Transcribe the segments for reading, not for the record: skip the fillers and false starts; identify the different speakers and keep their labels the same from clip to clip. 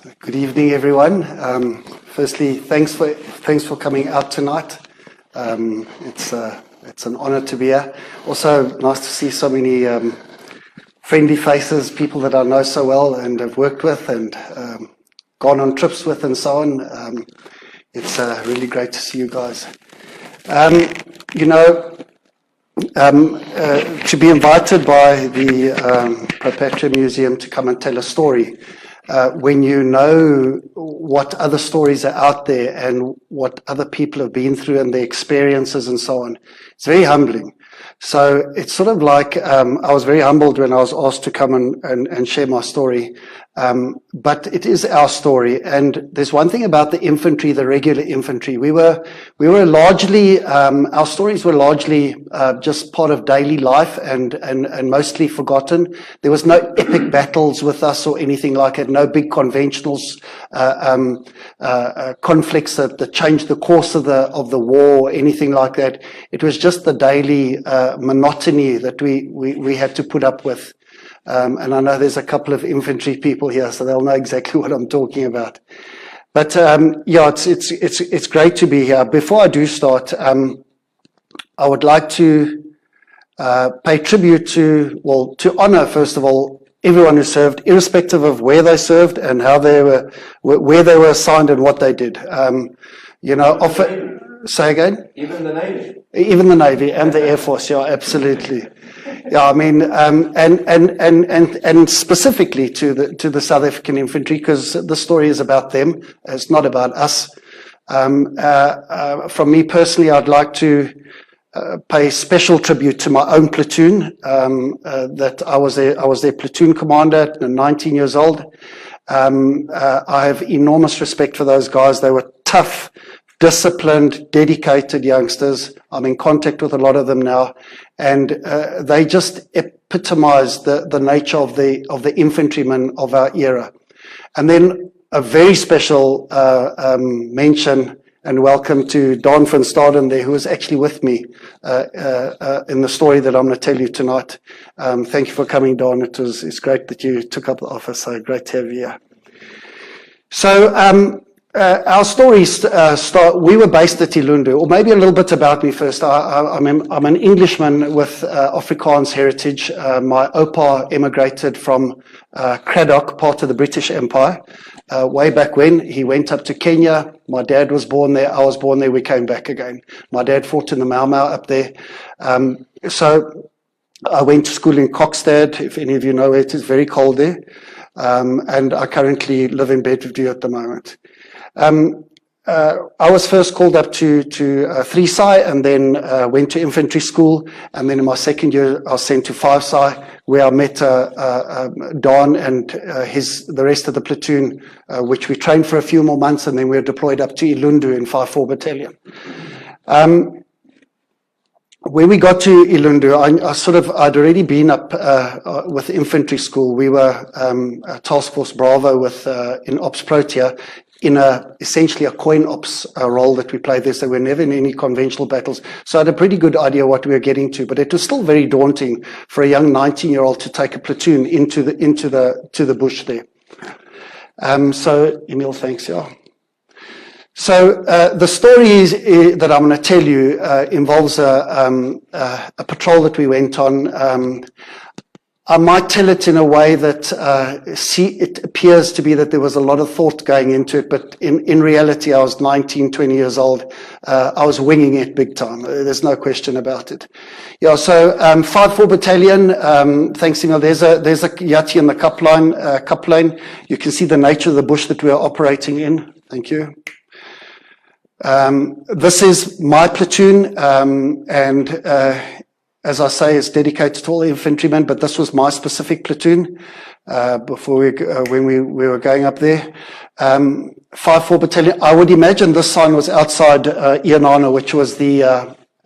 Speaker 1: Good evening, everyone. Firstly, thanks for coming out tonight. It's an honor to be here. Also, nice to see so many friendly faces, people that I know so well and have worked with and gone on trips with and so on. It's really great to see you guys. To be invited by the Patria Museum to come and tell a story, when you know what other stories are out there and what other people have been through and their experiences and so on, it's very humbling. So it's sort of like I was very humbled when I was asked to come and share my story. But it is our story. And there's one thing about the infantry, the regular infantry. We were largely, our stories were largely just part of daily life and mostly forgotten. There was no epic battles with us or anything like it, no big conventionals, conflicts that changed the course of the war or anything like that. It was just the daily monotony that we had to put up with. And I know there's a couple of infantry people here, so they'll know exactly what I'm talking about. But yeah, it's great to be here. Before I do start, I would like to pay tribute to honor, first of all, everyone who served, irrespective of where they served and how they where they were assigned and what they did. Say again? Even the Navy. Even the Navy and the Air Force, yeah, absolutely. Yeah, I mean, and specifically to the South African infantry, because the story is about them. It's not about us. From me personally, I'd like to pay special tribute to my own platoon. That I was their platoon commander at 19 years old. I have enormous respect for those guys. They were tough, disciplined, dedicated youngsters. I'm in contact with a lot of them now, and they just epitomized the nature of the infantrymen of our era. And then a very special mention and welcome to Don van Staden there, who was actually with me in the story that I'm going to tell you tonight. Thank you for coming, Don. It's great that you took up the offer, so great to have you here. So, our stories start. We were based at Ilundu, or maybe a little bit about me first. I'm an Englishman with Afrikaans heritage. My opa emigrated from Cradock, part of the British Empire, way back when. He went up to Kenya. My dad was born there. I was born there. We came back again. My dad fought in the Mau Mau up there. So I went to school in Kokstad. If any of you know it, it's very cold there. And I currently live in Bedfordview at the moment. I was first called up to 3SI and then went to infantry school, and then in my second year I was sent to 5SI, where I met Don and the rest of the platoon, which we trained for a few more months, and then we were deployed up to Ilundu in 5-4 Battalion. When we got to Ilundu, I'd already been up with infantry school. We were Task Force Bravo in Ops Protea, in essentially a coin ops role that we played there, so we were never in any conventional battles. So I had a pretty good idea what we were getting to, but it was still very daunting for a young 19-year-old to take a platoon into the bush there. So Emil, thanks, yeah. So the story that I'm going to tell you involves a patrol that we went on. I might tell it in a way that it appears to be that there was a lot of thought going into it, but in reality, I was 19, 20 years old. I was winging it big time. There's no question about it. Yeah, so 5-4 Battalion, thanks, Emil. There's a yati in the cup lane. You can see the nature of the bush that we are operating in. Thank you. This is my platoon, and as I say, it's dedicated to all the infantrymen, but this was my specific platoon when we were going up there. 5-4 Battalion. I would imagine this sign was outside Ianana, which was the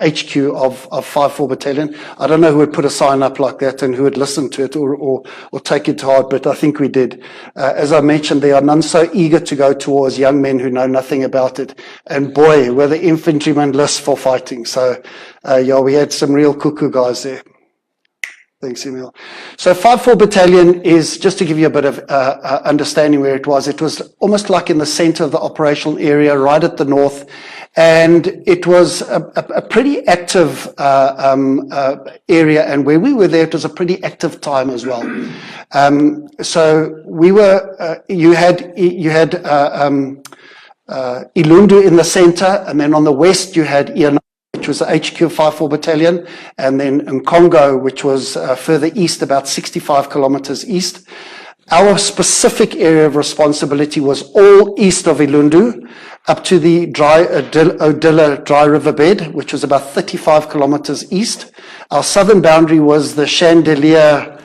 Speaker 1: HQ of 5-4 Battalion. I don't know who would put a sign up like that and who would listen to it or take it to heart, but I think we did. As I mentioned, there are none so eager to go towards young men who know nothing about it. And boy, were the infantrymen lists for fighting. So, yeah, we had some real cuckoo guys there. Thanks, Emil. So 5-4 Battalion is, just to give you a bit of understanding where it was almost like in the center of the operational area, right at the north, and it was a pretty active area, and where we were there, it was a pretty active time as well. So we were, you had Ilundu in the center, and then on the west you had Ian, which was the HQ of 5-4 Battalion, and then Nkongo, which was further east, about 65 kilometers east. Our specific area of responsibility was all east of Ilundu, up to the Odilla dry riverbed, which was about 35 kilometers east. Our southern boundary was the Chandelier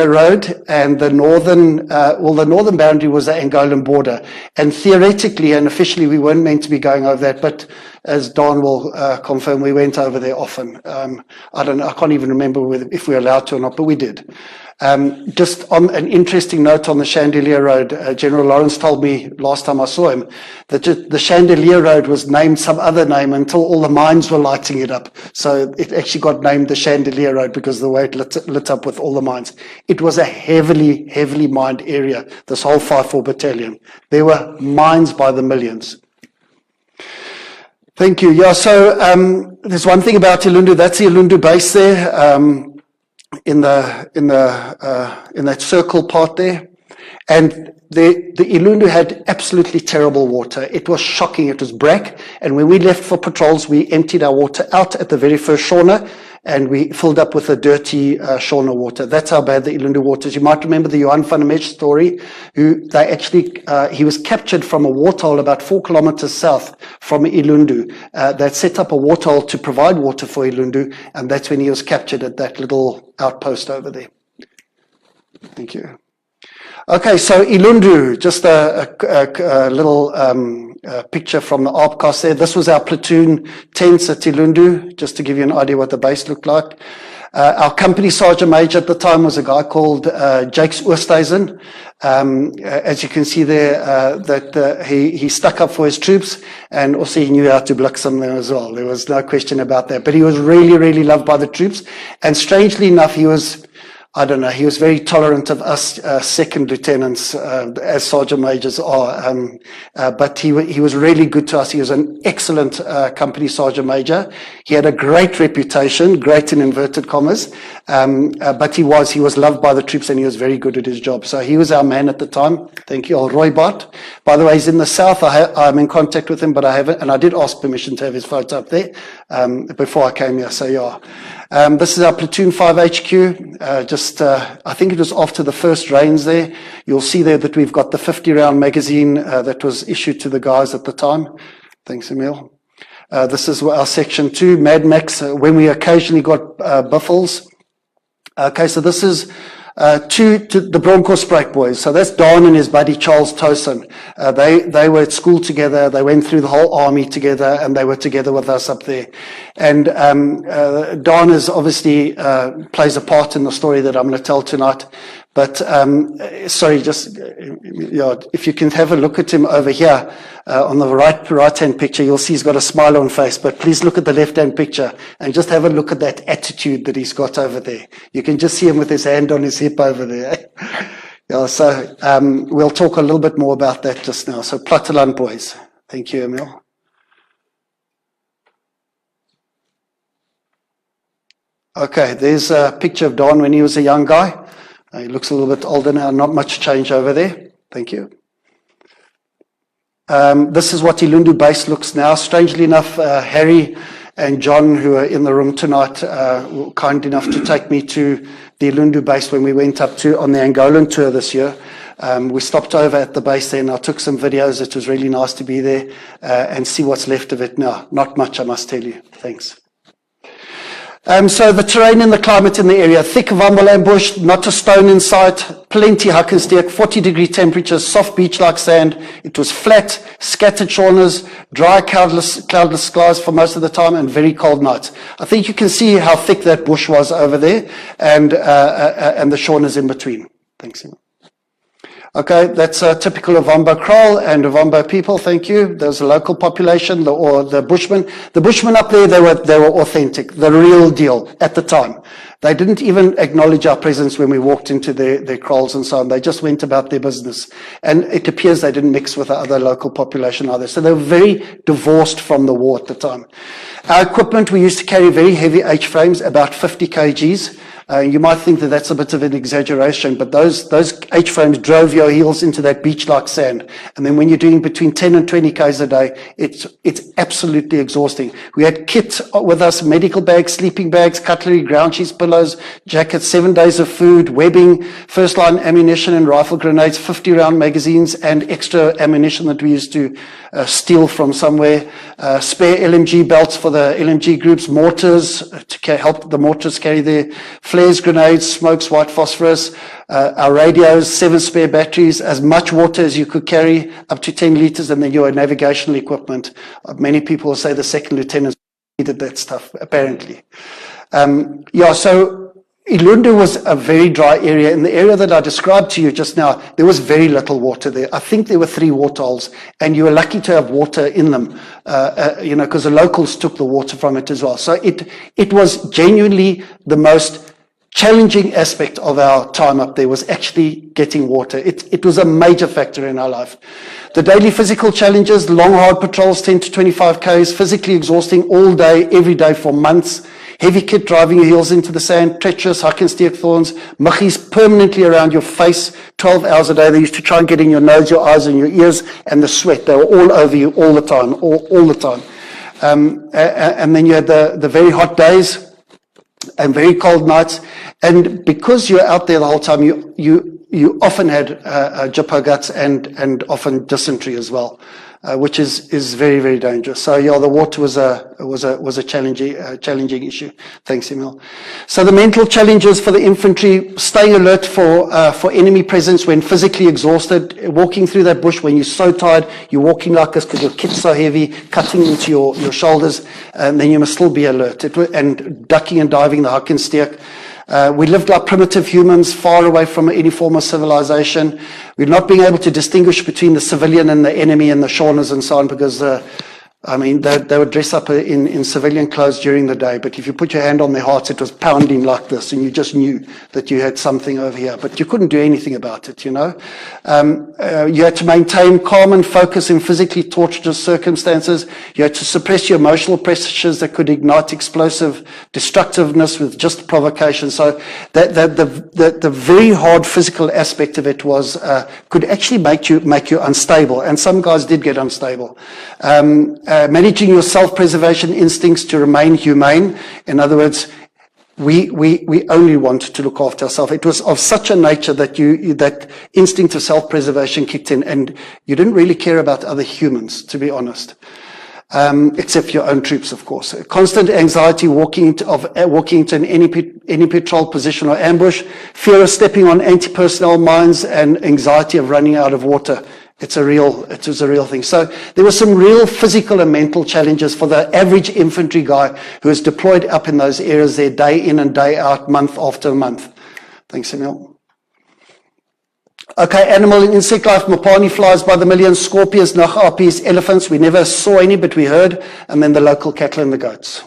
Speaker 1: Road, and the northern boundary was the Angolan border. And theoretically and officially, we weren't meant to be going over that, but as Don will confirm, we went over there often. I don't know, I can't even remember if we were allowed to or not, but we did. Just on an interesting note on the Chandelier Road, General Lawrence told me last time I saw him that the Chandelier Road was named some other name until all the mines were lighting it up. So it actually got named the Chandelier Road because of the way it lit up with all the mines. It was a heavily mined area, this whole 5-4 Battalion. There were mines by the millions. Thank you. Yeah, so there's one thing about Ilundu. That's the Ilundu base there. In that circle part there, and the Ilundu had absolutely terrible water. It was shocking. It was brack, and when we left for patrols, we emptied our water out at the very first Shona, and we filled up with the dirty Shona water. That's how bad the Ilundu water is. You might remember the Johan van der Mesch story, he was captured from a waterhole about 4 kilometers south from Ilundu. That set up a waterhole to provide water for Ilundu, and that's when he was captured at that little outpost over there. Thank you. Okay, so Ilundu, just a little picture from the ARPCAS there. This was our platoon tents at Ilundu, just to give you an idea what the base looked like. Our company sergeant major at the time was a guy called Jakes Oosthuizen. As you can see there, he stuck up for his troops, and also he knew how to bliksem them as well. There was no question about that. But he was really loved by the troops, and strangely enough, he was very tolerant of us second lieutenants, as sergeant majors are. But he was really good to us. He was an excellent company sergeant major. He had a great reputation, great in inverted commas. But he was loved by the troops, and he was very good at his job. So he was our man at the time. Thank you. Roy Bart. By the way, he's in the south. I'm in contact with him, but I haven't, and I did ask permission to have his photo up there before I came here. So yeah. This is our Platoon 5 HQ. I think it was after the first rains there. You'll see there that we've got the 50-round magazine that was issued to the guys at the time. Thanks, Emil. This is our Section 2, Mad Max, when we occasionally got buffles. Okay, so this is to the Bronkhorstspruit boys. So that's Don and his buddy Charles Tosin. They were at school together. They went through the whole army together, and they were together with us up there. And Don is obviously plays a part in the story that I'm going to tell tonight. But sorry, just if you can have a look at him over here on the right-hand picture, you'll see he's got a smile on face. But please look at the left-hand picture and just have a look at that attitude that he's got over there. You can just see him with his hand on his hip over there. Yeah, so we'll talk a little bit more about that just now. So Platoon boys. Thank you, Emil. Okay, there's a picture of Don when he was a young guy. He looks a little bit older now, not much change over there. Thank you. This is what Ilundu base looks now. Strangely enough, Harry and John, who are in the room tonight, were kind enough to take me to the Ilundu base when we went up on the Angolan tour this year. We stopped over at the base there, and I took some videos. It was really nice to be there and see what's left of it now. Not much, I must tell you. Thanks. So the terrain and the climate in the area, thick Wambeland bush, not a stone in sight, plenty Hackensteek, 40-degree temperatures, soft beach-like sand. It was flat, scattered shaunas, dry, cloudless skies for most of the time, and very cold nights. I think you can see how thick that bush was over there, and the shaunas in between. Thanks, Emma. Okay, that's typical of Wambo Kraal and Wambo people. Thank you. There's a local population, or the Bushmen. The Bushmen up there, they were authentic, the real deal at the time. They didn't even acknowledge our presence when we walked into their kraals and so on. They just went about their business. And it appears they didn't mix with the other local population either. So they were very divorced from the war at the time. Our equipment, we used to carry very heavy H-frames, about 50 kgs. You might think that that's a bit of an exaggeration, but those H-frames drove your heels into that beach-like sand. And then when you're doing between 10 and 20 k's a day, it's absolutely exhausting. We had kit with us, medical bags, sleeping bags, cutlery, ground sheets, pillows, jackets, 7 days of food, webbing, first-line ammunition and rifle grenades, 50-round magazines, and extra ammunition that we used to steal from somewhere, spare LMG belts for the LMG groups, mortars to help the mortars carry their flares, grenades, smokes, white phosphorus, our radios, 7 spare batteries, as much water as you could carry, up to 10 liters, and then your navigational equipment. Many people say the second lieutenants needed that stuff, apparently. So Ilundu was a very dry area. In the area that I described to you just now, there was very little water there. I think there were 3 water holes, and you were lucky to have water in them, because the locals took the water from it as well. So it was genuinely the most challenging aspect of our time up there, was actually getting water. It was a major factor in our life. The daily physical challenges, long hard patrols, 10 to 25 k's, physically exhausting all day, every day for months. Heavy kit driving your heels into the sand, treacherous hak and steek thorns, muggies permanently around your face, 12 hours a day. They used to try and get in your nose, your eyes, and your ears, and the sweat. They were all over you all the time, all the time. And then you had the very hot days and very cold nights. And because you're out there the whole time, you often had jippo guts and often dysentery as well. Which is very, very dangerous. So yeah, the water was a challenging issue. Thanks, Emil. So the mental challenges for the infantry: staying alert for enemy presence when physically exhausted, walking through that bush when you're so tired, you're walking like this because your kit's so heavy, cutting into your shoulders, and then you must still be alert. And ducking and diving the hak and steek. We lived like primitive humans, far away from any form of civilization. We're not being able to distinguish between the civilian and the enemy and the Shaunas and so on, because they would dress up in civilian clothes during the day, but if you put your hand on their hearts, it was pounding like this, and you just knew that you had something over here, but you couldn't do anything about it, You had to maintain calm and focus in physically torturous circumstances. You had to suppress your emotional pressures that could ignite explosive destructiveness with just provocation. So the very hard physical aspect of it was could actually make you unstable, and some guys did get unstable. Managing your self-preservation instincts to remain humane. In other words, we only wanted to look after ourselves. It was of such a nature that that instinct of self-preservation kicked in, and you didn't really care about other humans, to be honest. Except your own troops, of course. Constant anxiety walking into any patrol position or ambush, fear of stepping on anti-personnel mines, and anxiety of running out of water. It was a real thing. So there were some real physical and mental challenges for the average infantry guy who was deployed up in those areas there, day in and day out, month after month. Thanks, Emil. Okay, animal and insect life: mopani flies by the millions, scorpions, nagappies, elephants. We never saw any, but we heard. And then the local cattle and the goats.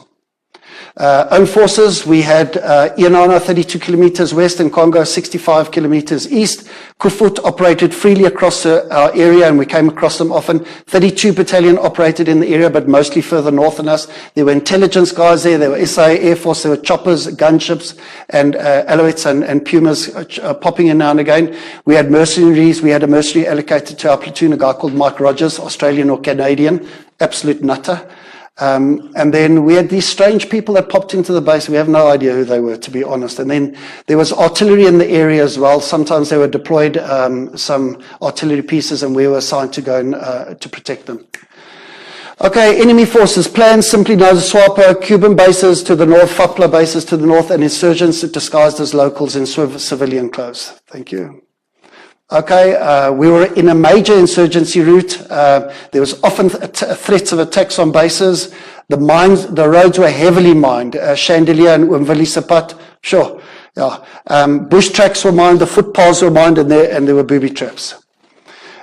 Speaker 1: Own forces, we had Ianana 32 kilometers west and Congo 65 kilometers east. Kufut operated freely across our area, and we came across them often. 32 battalion operated in the area, but mostly further north than us. There were intelligence guys there. There were SA Air Force. There were choppers, gunships, and Alouettes and Pumas popping in now and again. We had mercenaries. We had a mercenary allocated to our platoon, a guy called Mike Rogers, Australian or Canadian, absolute nutter. And then we had these strange people that popped into the base. We have no idea who they were, to be honest. And then there was artillery in the area as well. Sometimes they were deployed, some artillery pieces, and we were assigned to go and to protect them. Okay, enemy forces. Plans simply known as SWAPO, Cuban bases to the north, FAPLA bases to the north, and insurgents disguised as locals in civilian clothes. Thank you. Okay, we were in a major insurgency route. There was often threats of attacks on bases. The roads were heavily mined. Chandelier and Umvelisapat, sure. Yeah. Bush tracks were mined, the footpaths were mined, and there were booby traps.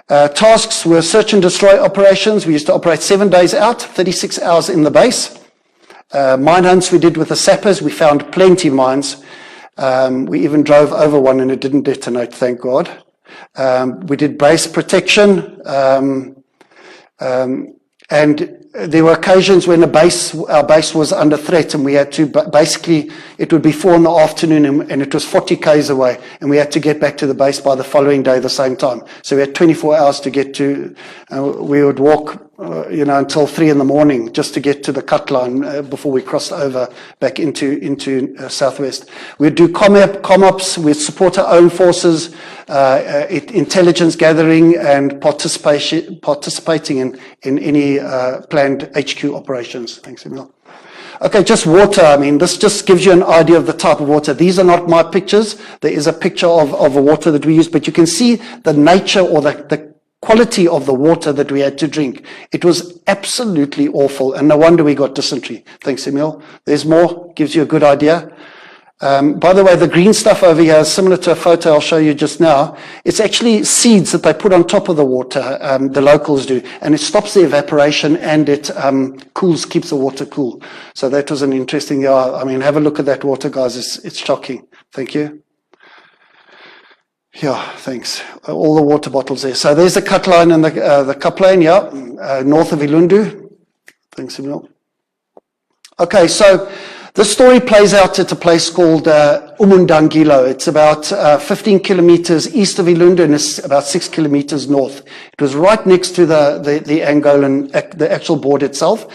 Speaker 1: Tasks were search and destroy operations. We used to operate 7 days out, 36 hours in the base. Mine hunts we did with the sappers. We found plenty of mines. We even drove over one and it didn't detonate, thank God. We did base protection. And there were occasions when our base was under threat, and we had to, basically, it would be 4 in the afternoon and it was 40 k's away, and we had to get back to the base by the following day the same time. So we had 24 hours to get to, we would walk, until 3 in the morning just to get to the cut line before we crossed over back into Southwest. We'd do com-ops, we'd support our own forces, intelligence gathering and participating in any planned HQ operations. Thanks, Emil. Okay, just water. I mean, this just gives you an idea of the type of water. These are not my pictures. There is a picture of a water that we use, but you can see the nature or the quality of the water that we had to drink. It was absolutely awful, and no wonder we got dysentery. Thanks, Emil. There's more, gives you a good idea. By the way, the green stuff over here is similar to a photo I'll show you just now. It's actually seeds that they put on top of the water, the locals do, and it stops the evaporation and it keeps the water cool. So that was an interesting, I mean, have a look at that water, guys. It's shocking. Thank you. Yeah, thanks. All the water bottles there. So there's the cut line and the cup lane, north of Ilundu. Thanks, Emil. Okay, so the story plays out at a place called Umundangilo. It's about 15 kilometers east of Ilundu, and it's about 6 kilometers north. It was right next to the Angolan, the actual border itself.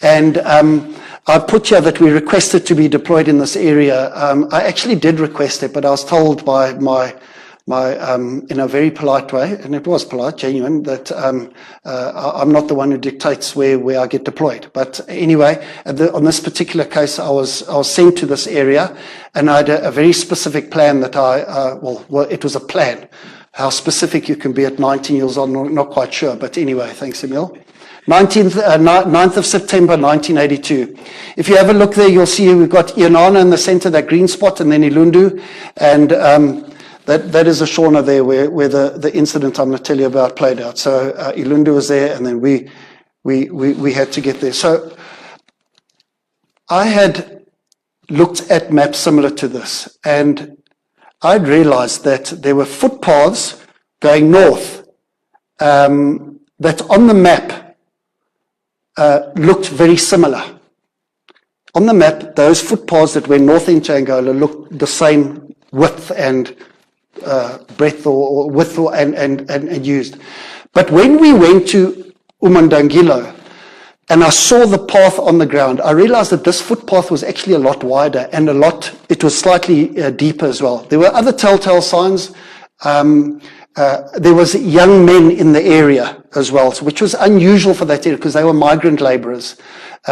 Speaker 1: And I put here that we requested to be deployed in this area. I actually did request it, but I was told by my in a very polite way, and it was polite, genuine, that I'm not the one who dictates where I get deployed. But anyway, on this particular case, I was sent to this area, and I had a very specific plan that well, it was a plan. How specific you can be at 19 years old, not quite sure. But anyway, thanks, Emil. 9th of September 1982. If you have a look there, you'll see we've got Ianana in the center, that green spot, and then Ilundu, and that is a Shawna there where the incident I'm going to tell you about played out. So Ilundu was there, and then we had to get there. So I had looked at maps similar to this, and I'd realized that there were footpaths going north that on the map looked very similar. On the map, those footpaths that went north into Angola looked the same width and breadth or width and used. But when we went to Umundangilo and I saw the path on the ground, I realized that this footpath was actually a lot wider and it was slightly deeper as well. There were other telltale signs. There was young men in the area as well, which was unusual for that area because they were migrant laborers.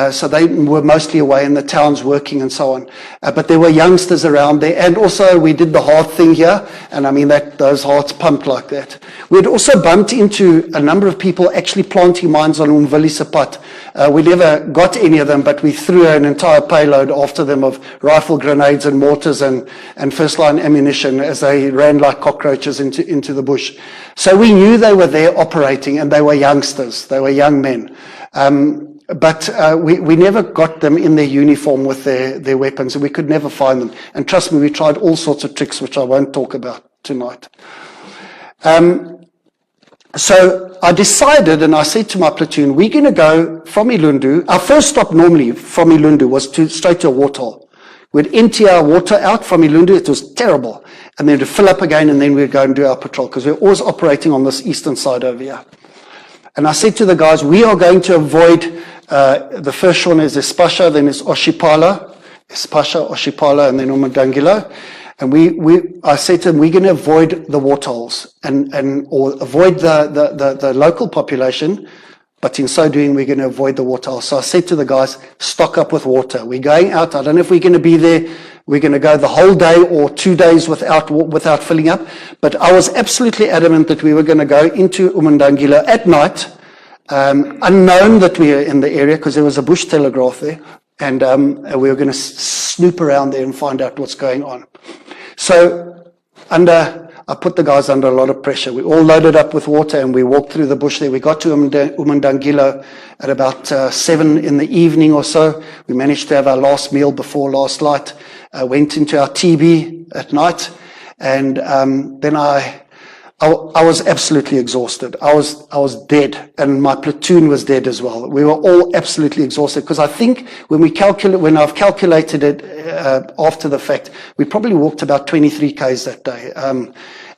Speaker 1: So they were mostly away in the towns working and so on. But there were youngsters around there. And also we did the heart thing here. And I mean, those hearts pumped like that. We had also bumped into a number of people actually planting mines on Umveli Sapat. We never got any of them, but we threw an entire payload after them of rifle grenades and mortars and first-line ammunition as they ran like cockroaches into the bush. So we knew they were there operating, and they were youngsters. They were young men. But we never got them in their uniform with their weapons, and we could never find them. And trust me, we tried all sorts of tricks, which I won't talk about tonight. So I decided, and I said to my platoon, we're going to go from Ilundu. Our first stop normally from Ilundu was straight to a waterhole. We'd empty our water out from Ilundu. It was terrible. And then to fill up again, and then we'd go and do our patrol, because we're always operating on this eastern side over here. And I said to the guys, we are going to avoid, the first Shawna is Espasha, then it's Oshipala, and then Umundangilo. And I said to them, we're going to avoid the waterholes or avoid the local population, but in so doing, we're going to avoid the waterholes. So I said to the guys, stock up with water. We're going out. I don't know if we're going to be there. We're going to go the whole day or 2 days without filling up. But I was absolutely adamant that we were going to go into Umundangilo at night, unknown that we were in the area because there was a bush telegraph there. And we were going to snoop around there and find out what's going on. So under I put the guys under a lot of pressure. We all loaded up with water and we walked through the bush there. We got to Umandangilo at about 7 in the evening or so. We managed to have our last meal before last light. Went into our TB at night, and then I was absolutely exhausted. I was dead, and my platoon was dead as well. We were all absolutely exhausted, because I think when I've calculated it after the fact, we probably walked about 23 Ks that day.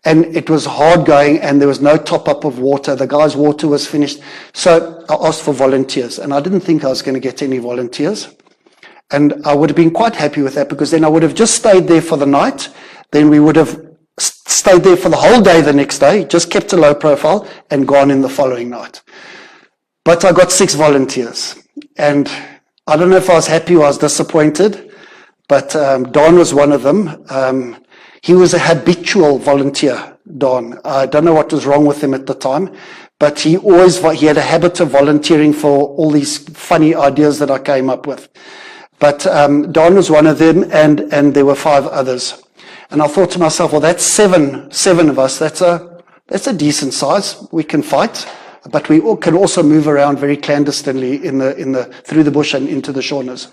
Speaker 1: And it was hard going, and there was no top up of water. The guys' water was finished. So I asked for volunteers, and I didn't think I was going to get any volunteers. And I would have been quite happy with that, because then I would have just stayed there for the night. Then we would have stayed there for the whole day the next day, just kept a low profile, and gone in the following night. But I got 6 volunteers. And I don't know if I was happy or I was disappointed, but Don was one of them. He was a habitual volunteer, Don. I don't know what was wrong with him at the time, but he had a habit of volunteering for all these funny ideas that I came up with. But Don was one of them, and there were 5 others. And I thought to myself, well, that's seven of us. That's a decent size. We can fight, but we can also move around very clandestinely through the bush and into the Shaunas.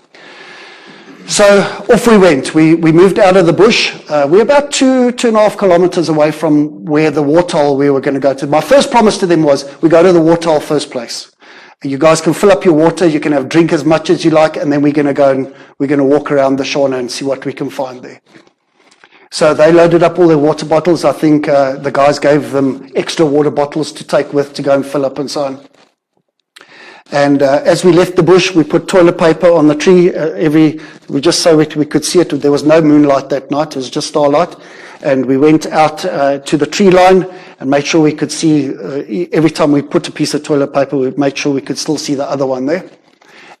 Speaker 1: So off we went. We moved out of the bush. We're about 2.5 kilometers away from where the waterhole we were going to go to. My first promise to them was, we go to the waterhole first place. You guys can fill up your water. You can have drink as much as you like, and then we're going to go and we're going to walk around the Shauna and see what we can find there. So they loaded up all their water bottles. I think the guys gave them extra water bottles to take with to go and fill up and so on. And as we left the bush, we put toilet paper on the tree just so we could see it. There was no moonlight that night. It was just starlight. And we went out to the tree line and made sure we could see, every time we put a piece of toilet paper, we made sure we could still see the other one there.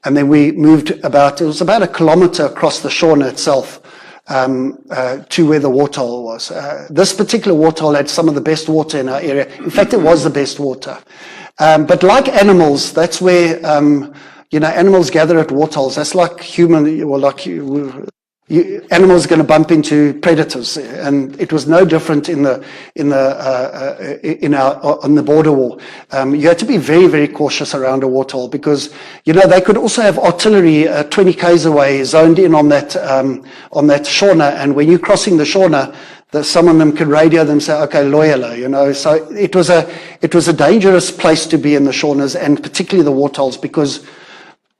Speaker 1: And then we moved it was about 1 kilometer across the Shauna itself to where the waterhole was. This particular waterhole had some of the best water in our area. In fact, it was the best water. But like animals, that's where, animals gather at waterholes. That's like animals are going to bump into predators, and it was no different on the border wall. You had to be very, very cautious around a waterhole, because they could also have artillery 20 k's away zoned in on that Shauna, and when you're crossing the Shauna, some of them could radio them, say, okay, Loyala, So it was a dangerous place to be in the Shaunas, and particularly the waterholes, because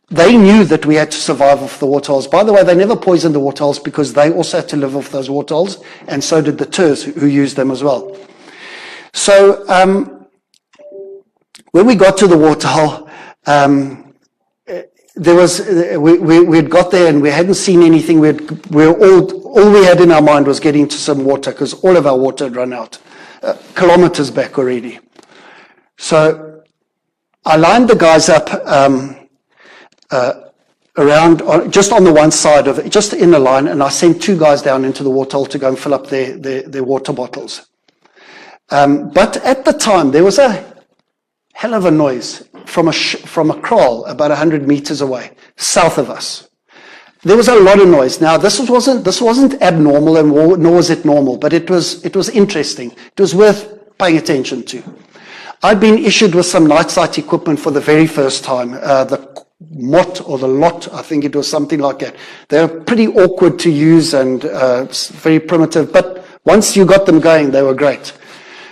Speaker 1: they knew that we had to survive off the waterholes. By the way, they never poisoned the waterholes, because they also had to live off those waterholes, and so did the Turs who used them as well. So when we got to the waterhole, we had got there and we hadn't seen anything. All we had in our mind was getting to some water, because all of our water had run out, kilometers back already. So I lined the guys up around, just on the one side of it, just in a line, and I sent 2 guys down into the waterhole to go and fill up their water bottles. But at the time, there was a hell of a noise from a kraal about 100 meters away, south of us. There was a lot of noise. Now, this wasn't abnormal, and nor was it normal, but it was interesting. It was worth paying attention to. I'd been issued with some night sight equipment for the very first time. The Mott or the Lot, I think it was something like that. They're pretty awkward to use and very primitive, but once you got them going, they were great.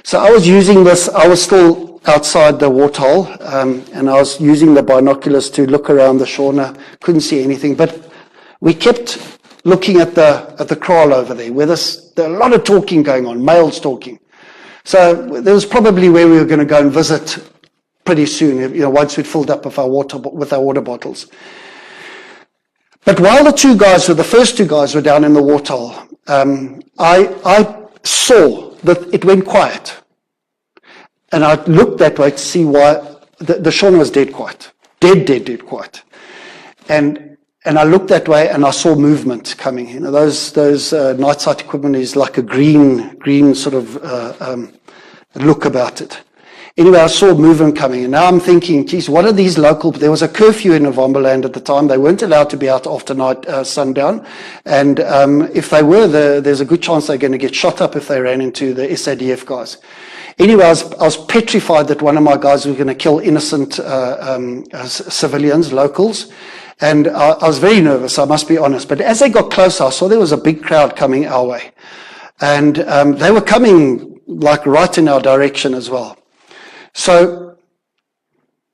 Speaker 1: So I was using this. I was still outside the waterhole, and I was using the binoculars to look around the Shauna. Couldn't see anything, but we kept looking at the kraal over there, where there are a lot of talking going on, males talking. So there was probably where we were going to go and visit pretty soon, once we'd filled up with our water bottles. But while the first 2 guys were down in the waterhole, I saw that it went quiet. And I looked that way to see why the Shauna was dead quiet. Dead quiet. And I looked that way and I saw movement coming. Those night sight equipment is like a green sort of look about it. Anyway, I saw movement coming, and now I'm thinking, geez, what are these local... There was a curfew in Novemberland at the time. They weren't allowed to be out after sundown, and if they were, there's a good chance they're going to get shot up if they ran into the SADF guys. Anyway, I was petrified that one of my guys was going to kill innocent civilians, locals, and I was very nervous, I must be honest. But as they got closer, I saw there was a big crowd coming our way, and they were coming like right in our direction as well. So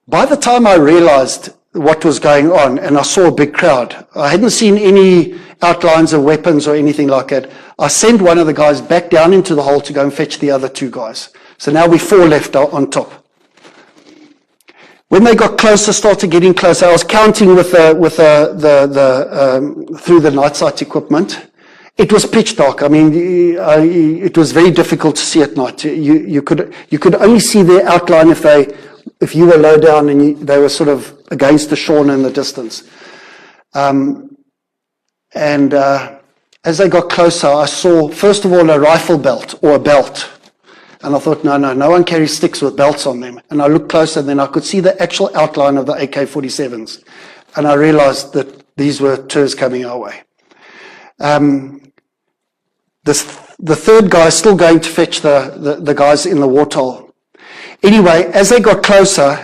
Speaker 1: by the time I realized what was going on and I saw a big crowd, I hadn't seen any outlines of weapons or anything like that. I sent one of the guys back down into the hole to go and fetch the other 2 guys. So now we're 4 left on top. When they got closer, started getting closer, I was counting with through the night sight equipment. It was pitch dark. I mean, it was very difficult to see at night. You could only see their outline if you were low down and they were sort of against the shore in the distance. As they got closer, I saw first of all a rifle belt or a belt, and I thought, no one carries sticks with belts on them. And I looked closer, and then I could see the actual outline of the AK-47s, and I realized that these were TERS coming our way. The third guy is still going to fetch the guys in the warthol. Anyway, as they got closer,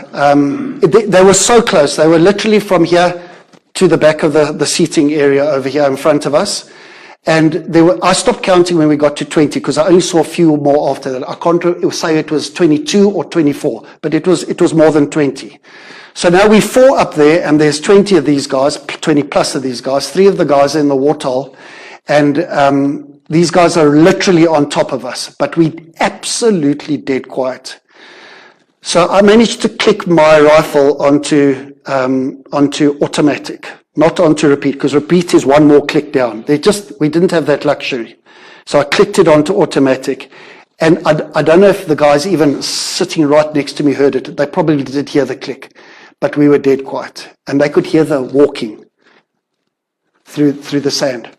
Speaker 1: they were so close. They were literally from here to the back of the seating area over here in front of us. And I stopped counting when we got to 20 because I only saw a few more after that. I can't say it was 22 or 24, but it was more than 20. So now we're 4 up there, and there's 20 of these guys, 20 plus of these guys. 3 of the guys are in the warthol, and these guys are literally on top of us, but we absolutely dead quiet. So I managed to click my rifle onto automatic, not onto repeat, because repeat is 1 more click down. We didn't have that luxury. So I clicked it onto automatic, and I don't know if the guys even sitting right next to me heard it. They probably did hear the click, but we were dead quiet, and they could hear the walking through the sand.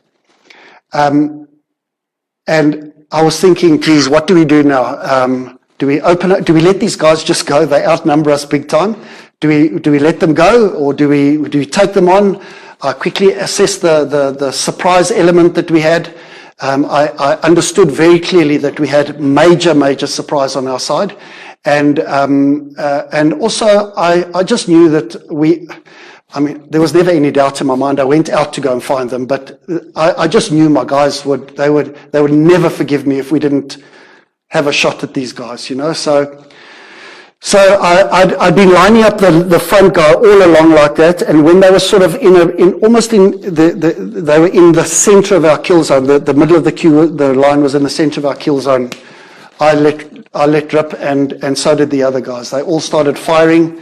Speaker 1: And I was thinking, geez, what do we do now? Do we let these guys just go? They outnumber us big time. Do we let them go, or do we take them on? I quickly assessed the surprise element that we had. I understood very clearly that we had major surprise on our side, and also I just knew that there was never any doubt in my mind. I went out to go and find them, but I just knew my guys would never forgive me if we didn't have a shot at these guys, you know. So I'd been lining up the front guy all along like that, and when they were sort of they were in the center of our kill zone, the middle of the queue, the line was in the center of our kill zone. I let rip, and so did the other guys. They all started firing.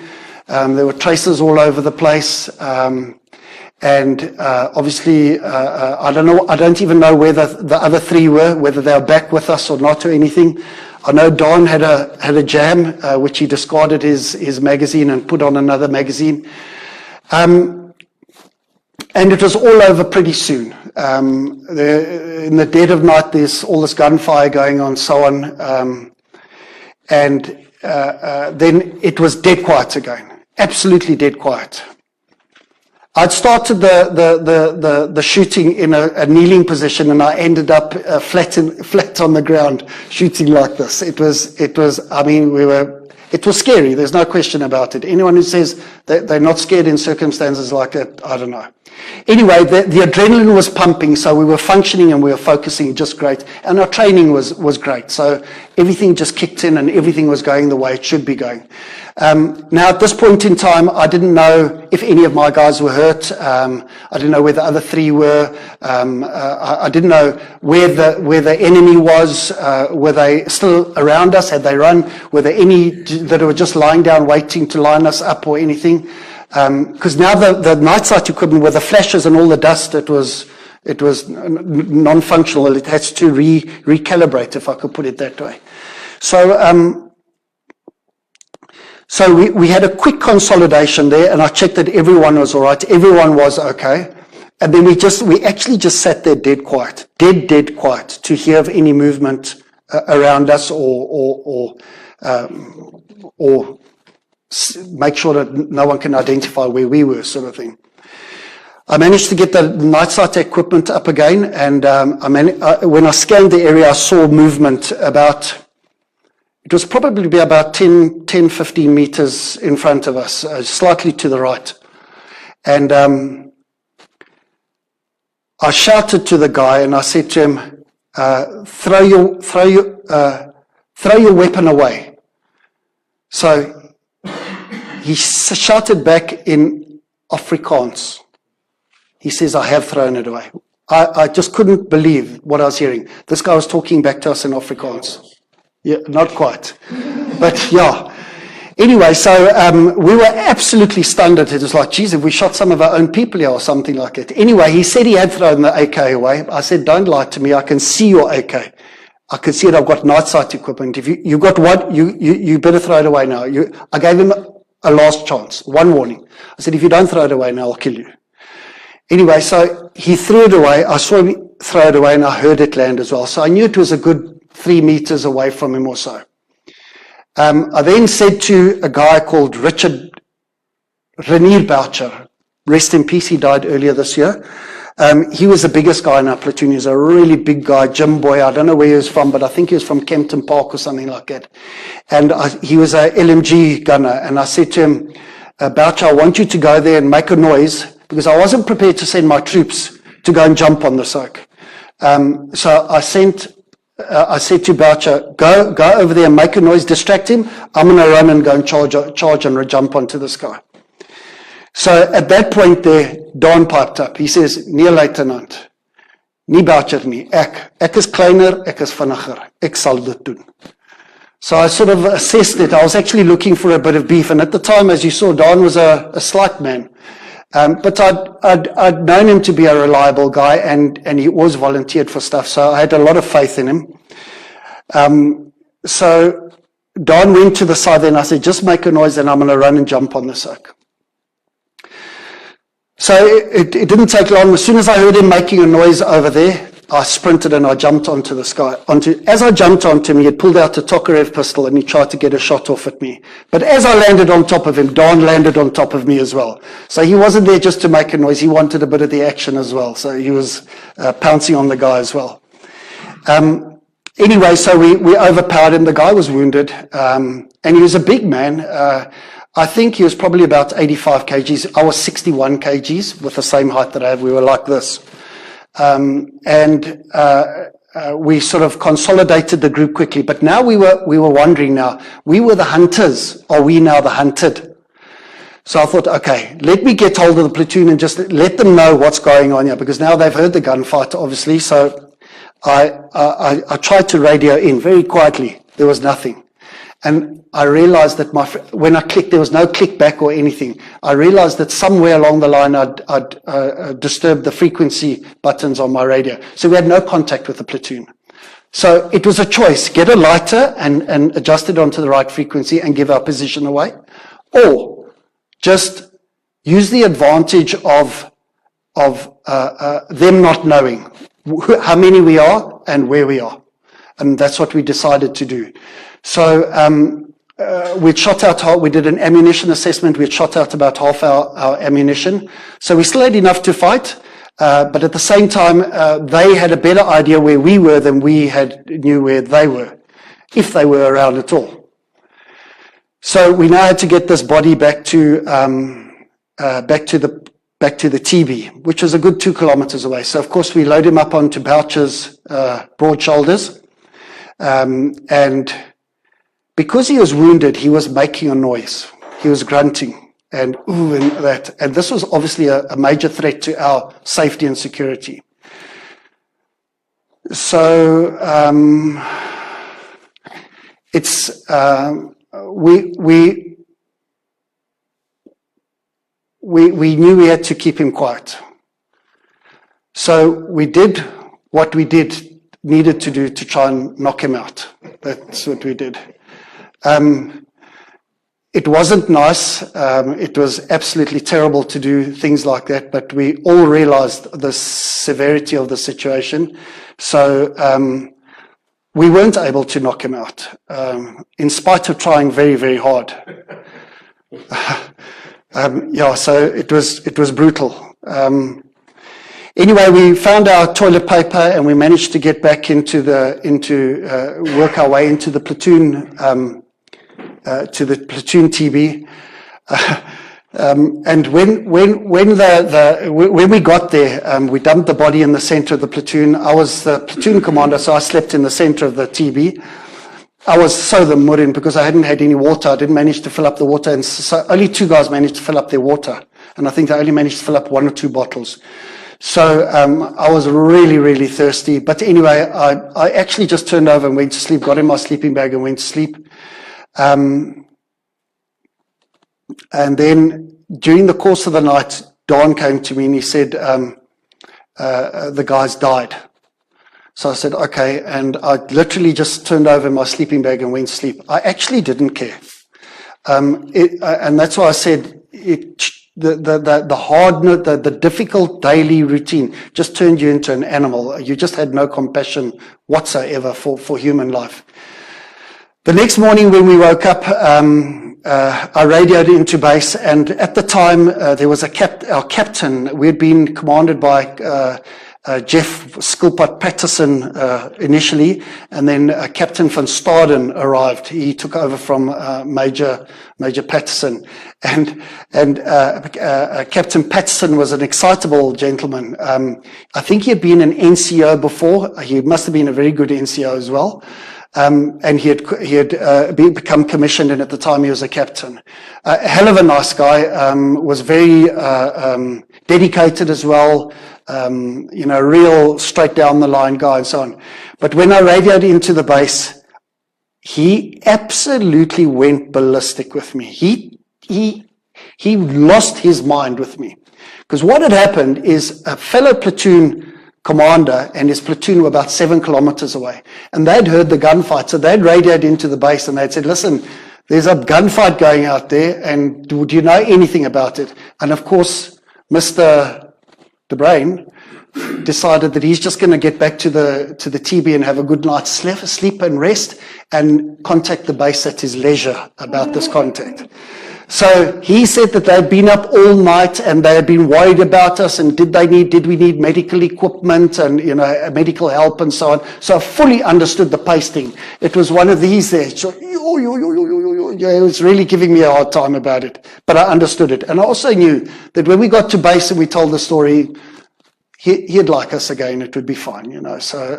Speaker 1: There were traces all over the place, and obviously I don't even know where the other 3 were, whether they were back with us or not or anything. I know Don had a jam, which he discarded his magazine and put on another magazine. And it was all over pretty soon. In the dead of night, there's all this gunfire going on, so on. Then it was dead quiet again. Absolutely dead quiet. I'd started the shooting in a kneeling position, and I ended up flat on the ground shooting like this. It was scary. There's no question about it. Anyone who says that they're not scared in circumstances like that, I don't know. Anyway, the adrenaline was pumping, so we were functioning and we were focusing just great, and our training was great. So everything just kicked in and everything was going the way it should be going. Now, at this point in time, I didn't know if any of my guys were hurt. I didn't know where the other 3 were. I didn't know where the enemy was. Were they still around us? Had they run? Were there any that were just lying down waiting to line us up or anything? Because now the night sight equipment with the flashes and all the dust, it was non-functional. It had to recalibrate, if I could put it that way. So we had a quick consolidation there, and I checked that everyone was all right. Everyone was okay. And then we actually just sat there dead quiet to hear of any movement around us or or make sure that no one can identify where we were, sort of thing. I managed to get the night sight equipment up again, and when I scanned the area, I saw movement about, it was probably about 10, 15 meters in front of us, slightly to the right. And I shouted to the guy, and I said to him, throw your weapon away. So he shouted back in Afrikaans. He says, I have thrown it away. I just couldn't believe what I was hearing. This guy was talking back to us in Afrikaans. Yeah, not quite. But yeah. Anyway, so we were absolutely stunned. It was like, geez, have we shot some of our own people here or something like that? Anyway, he said he had thrown the AK away. I said, don't lie to me. I can see your AK. I can see it. I've got night sight equipment. If you got what, you better throw it away now. I gave him a last chance, one warning. I said, if you don't throw it away now, I'll kill you. Anyway, so he threw it away. I saw him throw it away, and I heard it land as well. So I knew it was a good 3 meters away from him or so. I then said to a guy called Richard Renier Boucher, rest in peace, he died earlier this year. He was the biggest guy in our platoon. He was a really big guy, gym boy. I don't know where he was from, but I think he was from Kempton Park or something like that. And he was a LMG gunner. And I said to him, Boucher, I want you to go there and make a noise, because I wasn't prepared to send my troops to go and jump on the soak. So I said to Boucher, go over there and make a noise, distract him. I'm going to run and go and charge and jump onto this guy. So at that point there, Don piped up. He says, Nee luitenant, nie Boucher nie, ek is kleiner, ek is vinniger, ek sal dit doen. So I sort of assessed it. I was actually looking for a bit of beef, and at the time, as you saw, Don was a slight man. But I'd known him to be a reliable guy, and he always volunteered for stuff, so I had a lot of faith in him. So Don went to the side, and I said, just make a noise, and I'm going to run and jump on the soak. So it didn't take long. As soon as I heard him making a noise over there, I sprinted and I jumped onto this guy. As I jumped onto him, he had pulled out a Tokarev pistol and he tried to get a shot off at me. But as I landed on top of him, Don landed on top of me as well. So he wasn't there just to make a noise. He wanted a bit of the action as well. So he was pouncing on the guy as well. Anyway, so we overpowered him. The guy was wounded. And he was a big man. I think he was probably about 85 kgs. I was 61 kgs with the same height that I have. We were like this. We sort of consolidated the group quickly. But now we were wondering now, we were the hunters. Are we now the hunted? So I thought, okay, let me get hold of the platoon and just let them know what's going on here, because now they've heard the gunfight, obviously. So I tried to radio in very quietly. There was nothing. And I realized that when I clicked, there was no click back or anything. I realized that somewhere along the line I'd disturbed the frequency buttons on my radio. So we had no contact with the platoon. So it was a choice: get a lighter and adjust it onto the right frequency and give our position away, or just use the advantage of them not knowing how many we are and where we are. And that's what we decided to do. So we did an ammunition assessment. We shot out about half our ammunition. So we still had enough to fight, but at the same time, they had a better idea where we were than we knew where they were, if they were around at all. So we now had to get this body back to the TB, which was a good 2 kilometers away. So of course we load him up onto Boucher's broad shoulders, and because he was wounded, he was making a noise. He was grunting and ooh and that. And this was obviously a major threat to our safety and security. So we knew we had to keep him quiet. So we did what we needed to do to try and knock him out. That's what we did. It wasn't nice. It was absolutely terrible to do things like that, but we all realized the severity of the situation. So we weren't able to knock him out, in spite of trying very, very hard. Yeah, so it was brutal. Anyway, we found our toilet paper and we managed to get back work our way into the platoon, TB. And when we got there, we dumped the body in the center of the platoon. I was the platoon commander, so I slept in the center of the TB. I was so the murin because I hadn't had any water. I didn't manage to fill up the water, and so only 2 guys managed to fill up their water, and I think they only managed to fill up 1 or 2 bottles. So I was really, really thirsty. But anyway, I actually just turned over and went to sleep, got in my sleeping bag and went to sleep. And then during the course of the night, Don came to me and he said, the guys died. So I said, okay. And I literally just turned over in my sleeping bag and went to sleep. I actually didn't care. And that's why I said the hardness, the difficult daily routine just turned you into an animal. You just had no compassion whatsoever for human life. The next morning when we woke up, I radioed into base, and at the time there was our captain. We had been commanded by Jeff Skilpot Patterson initially, and then Captain van Staden arrived. He took over from Major Patterson, and Captain Patterson was an excitable gentleman. I think he had been an NCO before. He must have been a very good NCO as well. And he had become commissioned, and at the time he was a captain. A hell of a nice guy, was very dedicated as well, real straight down the line guy and so on. But when I radioed into the base, he absolutely went ballistic with me. He lost his mind with me. Because what had happened is a fellow platoon commander and his platoon were about 7 kilometers away, and they'd heard the gunfight, so they'd radioed into the base and they'd said, listen, there's a gunfight going out there, and do you know anything about it? And of course, Mr. De Bruin decided that he's just going to get back to the TB and have a good night's sleep and rest, and contact the base at his leisure about this contact. So he said that they'd been up all night and they had been worried about us, and did we need medical equipment and medical help and so on. So I fully understood the pasting. It was one of these there. So, it was really giving me a hard time about it, but I understood it. And I also knew that when we got to base and we told the story, he'd like us again. It would be fine, So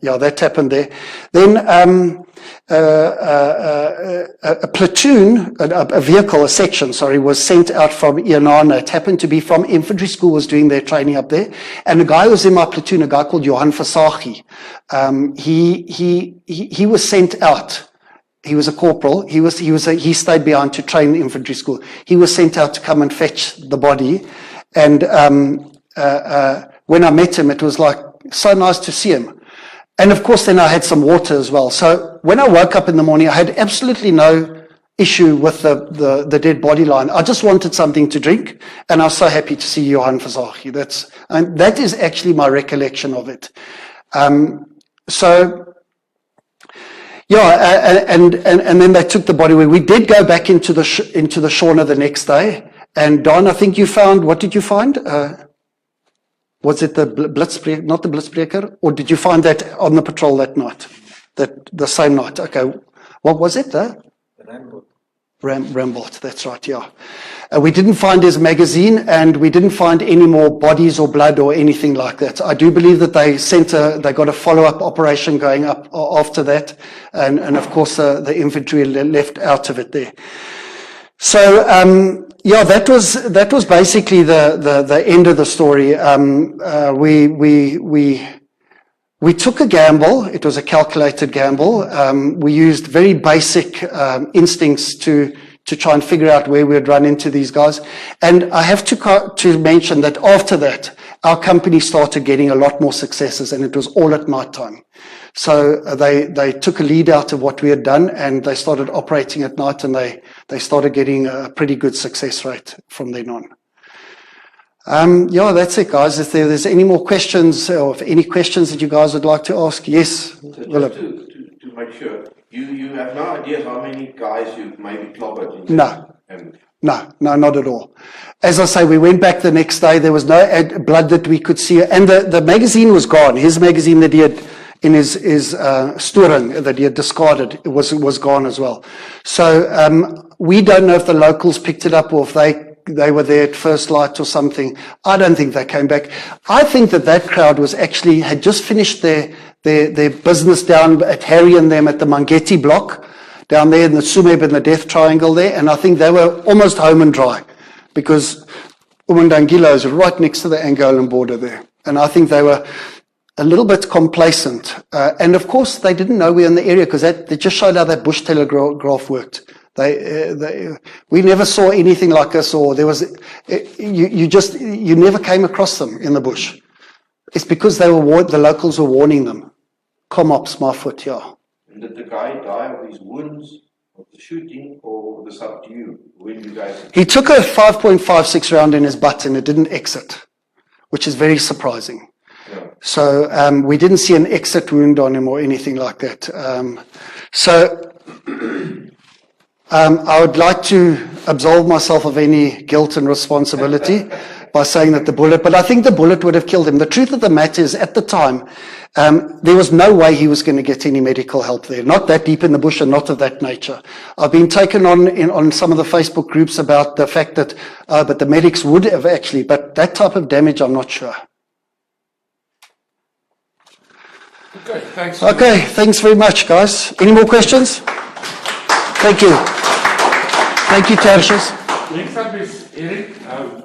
Speaker 1: that happened there. Then a platoon, a vehicle, a section, was sent out from Ianana. It happened to be from infantry school, was doing their training up there. And a guy was in my platoon, a guy called Johan Versace. He was sent out. He was a corporal. He stayed behind to train infantry school. He was sent out to come and fetch the body. And when I met him, it was like so nice to see him. And of course, then I had some water as well. So when I woke up in the morning, I had absolutely no issue with the dead body line. I just wanted something to drink, and I was so happy to see Johan Versace. That is actually my recollection of it. And then they took the body away. We did go back into the Shauna the next day. And Don, I think you found, what did you find? Was it the Blitzbreaker, not the Blitzbreaker? Or did you find that on the patrol that night? The same night? Okay. What was it? Rambot, that's right, yeah. We didn't find his magazine, and we didn't find any more bodies or blood or anything like that. I do believe that they got a follow-up operation going up after that. And of course, the infantry left out of it there. So, that was basically the end of the story. We took a gamble. It was a calculated gamble. We used very basic instincts to try and figure out where we'd run into these guys. And I have to mention that after that, our company started getting a lot more successes, and it was all at night time. So they took a lead out of what we had done, and they started operating at night, and they started getting a pretty good success rate from then on. That's it, guys. If there's any more questions, or if any questions that you guys would like to ask, yes, Willem.
Speaker 2: to make sure, you have no idea how many guys you've maybe clobbered?
Speaker 1: No. No, not at all. As I say, we went back the next day. There was no blood that we could see. And the magazine was gone. His magazine that he had in his storing, that he had discarded, it was gone as well. So we don't know if the locals picked it up or if they were there at first light or something. I don't think they came back. I think that crowd had just finished their business down at Harry and them at the Mangeti block, down there in the Sumeb and the Death Triangle there, and I think they were almost home and dry because Umandangilo is right next to the Angolan border there. And I think they were a little bit complacent. And of course, they didn't know we were in the area because they just showed how that bush telegraph worked. We never saw anything like this, or there was, you never came across them in the bush. It's because the locals were warning them. Kom op, my foot, yeah.
Speaker 2: And did the guy die of his wounds, of the shooting, or was up to you? When you guys...
Speaker 1: He took a 5.56 round in his butt and it didn't exit, which is very surprising. Yeah. So we didn't see an exit wound on him or anything like that. I would like to absolve myself of any guilt and responsibility by saying that but I think the bullet would have killed him. The truth of the matter is, at the time, there was no way he was going to get any medical help there, not that deep in the bush and not of that nature. I've been taken on some of the Facebook groups about the fact that, but the medics would have actually, but that type of damage, I'm not sure.
Speaker 3: Okay, thanks.
Speaker 1: Okay, thanks very much, guys. Any more questions? Thank you. Thank you, Tertius.
Speaker 3: Next up is Eric.